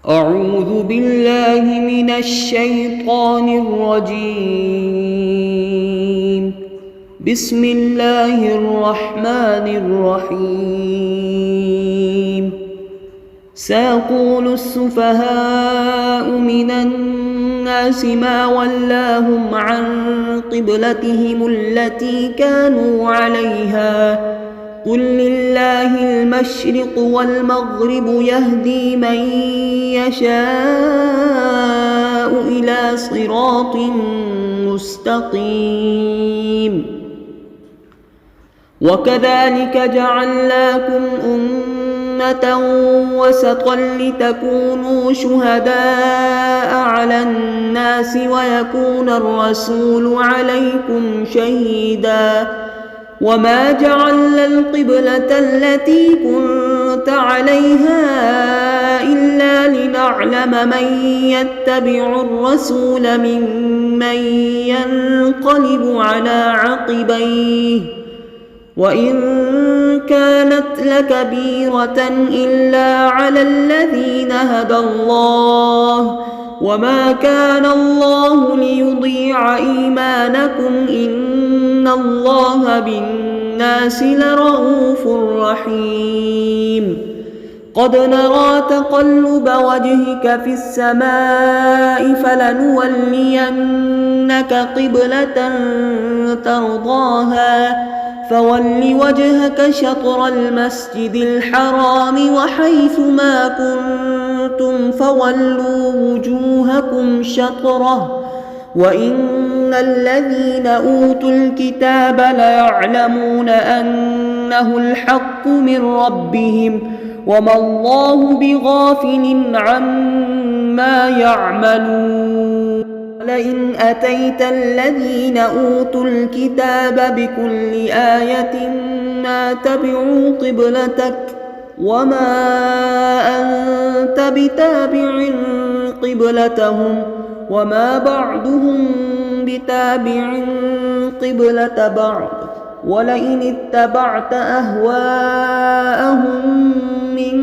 أعوذ بالله من الشيطان الرجيم. بسم الله الرحمن الرحيم. سيقول السفهاء من الناس ما ولاهم عن قبلتهم التي كانوا عليها قل لله المشرق والمغرب يهدي من يشاء إلى صراط مستقيم. وكذلك جعلناكم أمة وسطا لتكونوا شهداء على الناس ويكون الرسول عليكم شهيدا. وما جعلنا القبلة التي كنت عليها إلا لنعلم من يتبع الرسول ممن ينقلب على عقبيه وإن كانت لكبيرة إلا على الذين هدى الله وما كان الله ليضيع إيمانكم إن الله بالناس لرءوف رحيم. قد نرى تقلب وجهك في السماء فلنولينك قبلة ترضاها فول وجهك شطر المسجد الحرام وحيث ما كنتم فولوا وجوهكم شطره وإن الذين أوتوا الكتاب ليعلمون أنه الحق من ربهم وما الله بغافل عما يعملون. لئن أتيت الذين أوتوا الكتاب بكل آية ما تبعوا قبلتك وما أنت بتابع قبلتهم وما بعضهم بتابع قبلة بعض ولئن اتبعت أهواءهم من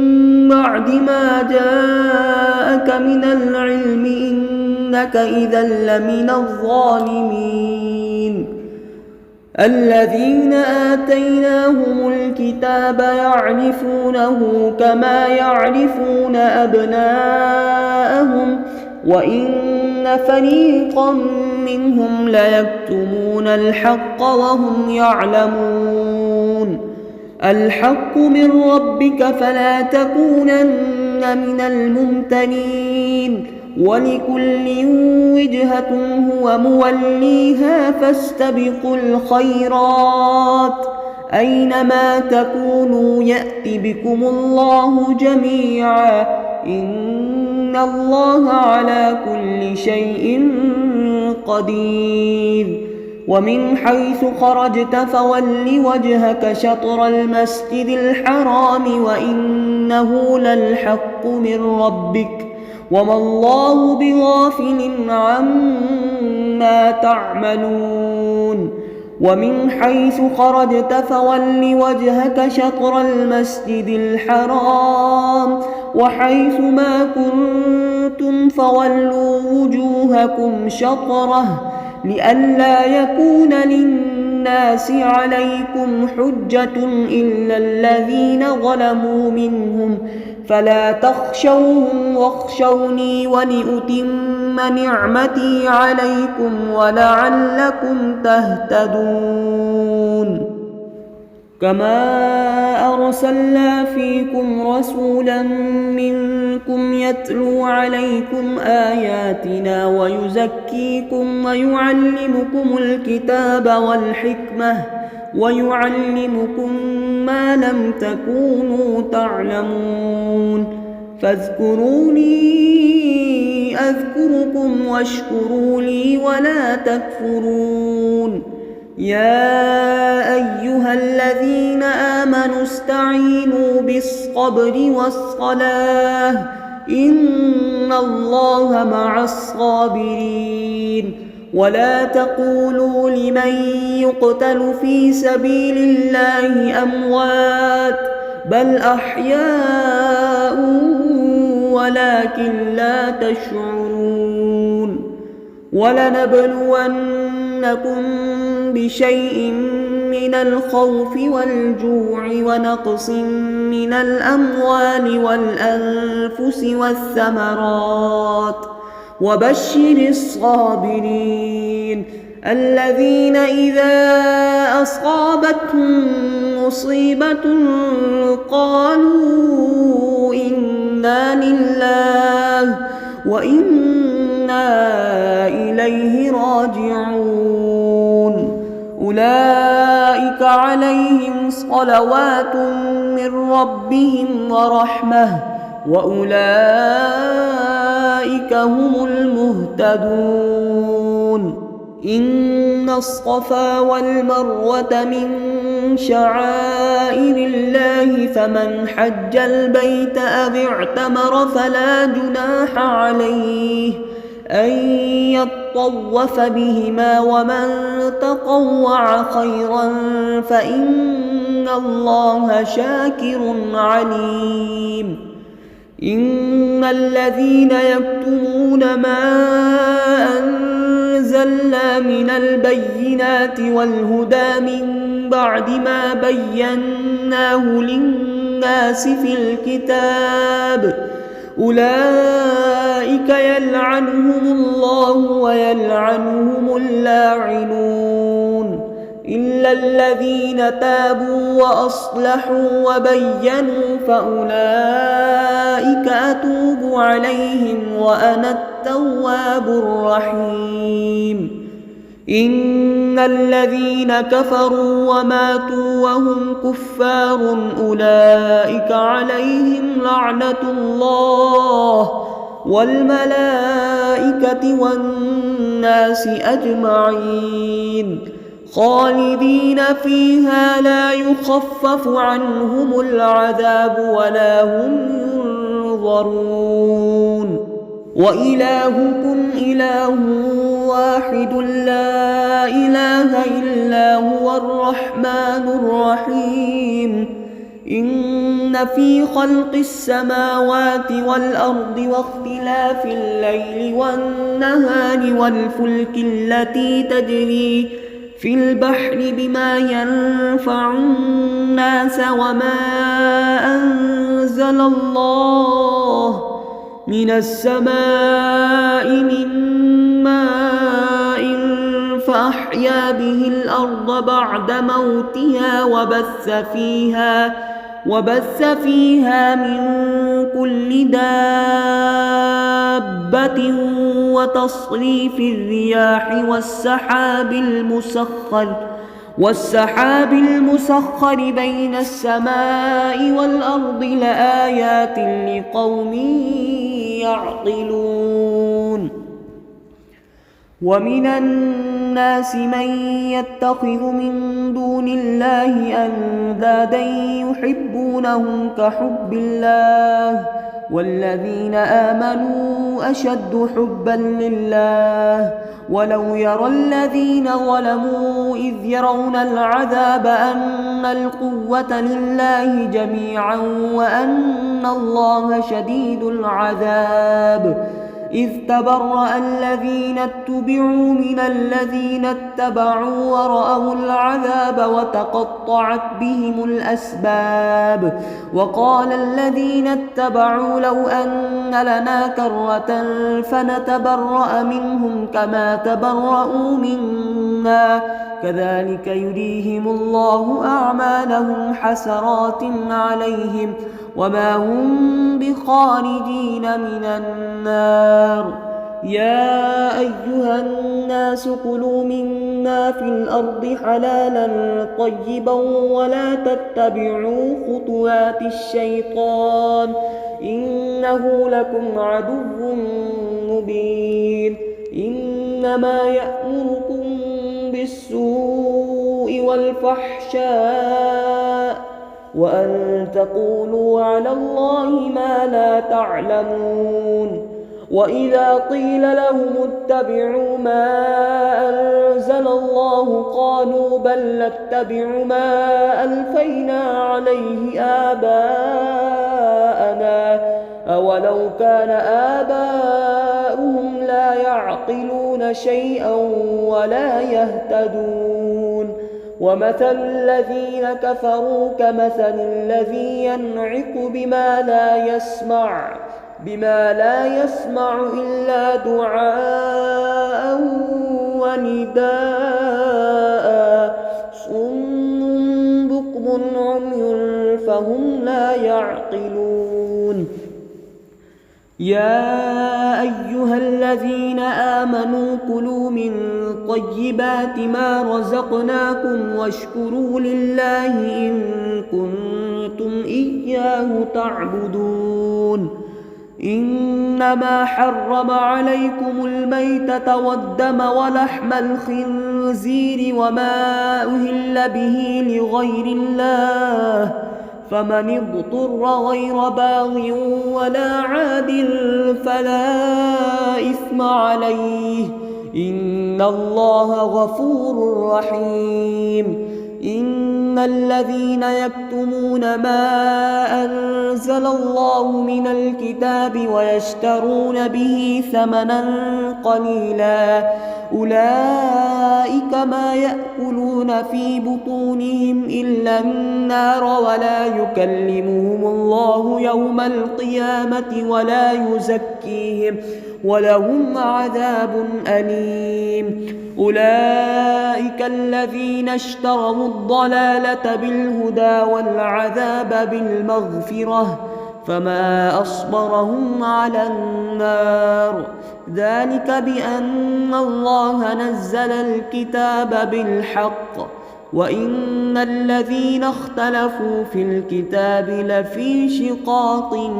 بعد ما جاءك من العلم إنك إذا لمن الظالمين. الذين آتيناهم الكتاب يعرفونه كما يعرفون أبناءهم وإن فريقا منهم ليكتمون الحق وهم يعلمون. الحق من ربك فلا تكونن من الممتنين ولكل وجهة هو موليها فاستبقوا الخيرات أينما تكونوا يأت بكم الله جميعا إن الله على كل شيء قدير. ومن حيث خرجت فول وجهك شطر المسجد الحرام وإنه للحق من ربك وما الله بغافل عما تعملون. ومن حيث خرجت فول وجهك شطر المسجد الحرام وحيث ما كنتم فولوا وجوهكم شطره لئلا يكون للناس عليكم حجة إلا الذين ظلموا منهم فلا تخشوهم واخشوني ولأتم نعمتي عليكم ولعلكم تهتدون. كما أرسلنا فيكم رسولا منكم يتلو عليكم آياتنا ويزكيكم ويعلمكم الكتاب والحكمة ويعلمكم ما لم تكونوا تعلمون. فاذكروني أذكركم واشكروا لي ولا تكفرون. يا أيها الذين آمنوا استعينوا بالصبر والصلاة إن الله مع الصابرين. ولا تقولوا لمن يقتل في سبيل الله أموات بل أحياء ولكن لا تشعرون ولنبلونكم بشيء من الخوف والجوع ونقص من الأموال والأنفس والثمرات وبشر الصابرين الذين إذا أصابتهم مصيبة قالوا إنا لله وإنا إليه راجعون أولئك عليهم صلوات من ربهم ورحمة وأولئك هم المهتدون إن الصفا والمروة من شعائر الله فمن حج البيت أو اعتمر فلا جناح عليه أن يطوف بهما ومن تطوع خيرا فإن الله شاكر عليم إن الذين يكتمون ما أنزلنا من البينات والهدى من بعد ما بيناه للناس في الكتاب أولئك يلعنهم الله ويلعنهم اللاعنون إلا الذين تابوا وأصلحوا وبينوا فأولئك أتوب عليهم وأنا التواب الرحيم إن الذين كفروا وماتوا وهم كفار أولئك عليهم لعنة الله والملائكة والناس أجمعين خالدين فيها لا يخفف عنهم العذاب ولا هم ينظرون وإلهكم إله واحد لا إله إلا هو الرحمن الرحيم إن في خلق السماوات والأرض واختلاف الليل والنهار والفلك التي تجري في البحر بما ينفع الناس وما أنزل الله من السماء من ماء فأحيا به الأرض بعد موتها وبث فيها من كل دابة وتصريف الرياح والسحاب المسخر بين السماء والأرض لآيات لقوم يعقلون ومن الناس من يتخذ من دون الله أندادا يحبونهم كحب الله والذين آمنوا أشد حبا لله ولو يرى الذين ظلموا إذ يرون العذاب أن القوة لله جميعا وأن الله شديد العذاب إذ تبرأ الذين اتبعوا من الذين اتبعوا ورأوا العذاب وتقطعت بهم الأسباب وقال الذين اتبعوا لو أن لنا كرة فنتبرأ منهم كما تبرأوا منا كذلك يريهم الله أعمالهم حسرات عليهم وما هم بخارجين من النار يا أيها الناس كلوا مما في الأرض حلالا طيبا ولا تتبعوا خطوات الشيطان إنه لكم عدو مبين إنما يأمركم بالسوء والفحشاء وأن تقولوا على الله ما لا تعلمون وإذا قيل لهم اتبعوا ما أنزل الله قالوا بل نتبع ما ألفينا عليه آباءنا أولو كان آباؤهم لا يعقلون شيئا ولا يهتدون ومثل الذين كفروا كمثل الذي ينعق بما لا يسمع إلا دعاء ونداء صم بكم عمي فهم لا يعقلون يا أيها الذين آمنوا كلوا من طيبات ما رزقناكم واشكروا لله إن كنتم إياه تعبدون إنما حرم عليكم الميتة والدم ولحم الخنزير وما أهل به لغير الله فمن اضطر غير باغ ولا عاد فلا إثم عليه إن الله غفور رحيم إن الذين يكتمون ما أنزل الله من الكتاب ويشترون به ثمنا قليلا أولئك ما يأكلون في بطونهم إلا النار ولا يكلمهم الله يوم القيامة ولا يزكيهم ولهم عذاب أليم أولئك الذين اشتروا الضلالة بالهدى والعذاب بالمغفرة فما أصبرهم على النار ذلك بأن الله نزل الكتاب بالحق وإن الذين اختلفوا في الكتاب لفي شقاق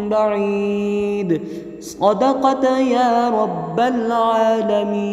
بعيد صدقت يا رب العالمين.